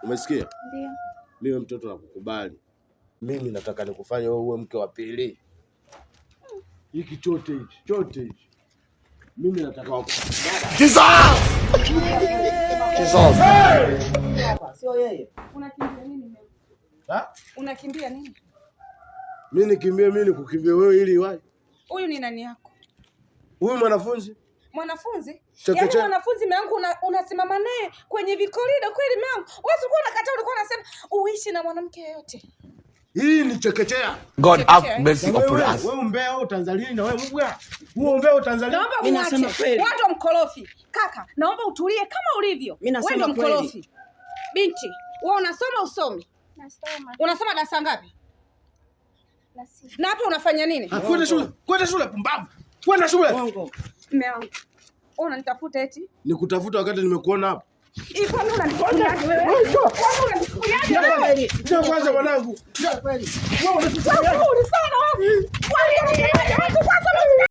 Umesikia? Ndio. Mimi mtoto nakukubali. Mimi nataka nikufanye wewe uwe mke wa pili. Hiki chote hichi. Mimi nataka wako. Sio yeye. Unakimbia nini? Unakimbia nini? Mimi nikimbie nikukimbie wewe ili iwaje? Huyu ni nani yako? Huyu mwanafunzi? Mwanafunzi? Yaani mwanafunzi mwanangu unasimama naye kwenye vikorido kweli mwanangu? Wewe ulikuwa unakataa, ulikuwa unasema uishi na mwanamke yeyote. Hii ni chekechea. God have mercy upon us. Wewe umbea au Tanzania na wewe mbwa? Huo umbea au Tanzania? Mimi nasema kweli. Wewe ndo mkorofi. Kaka, naomba utulie kama ulivyo. Wewe ndo mkorofi. Binti, wewe unasoma usomi? Nasoma. Unasoma darasa ngapi? La 6. Na hapo unafanya nini? Kwenda shule. Kwenda shule pumbavu. Kwenda shule. Mungu. Mume wangu. Wewe unanitafuta eti? Nikutafuta wakati nimekuona hapa. Iko nini unanifuataje wewe? Wewe unanifuataje wewe? Njoo kwanza mwanangu. Njoo kweli. Wewe unanifuataje?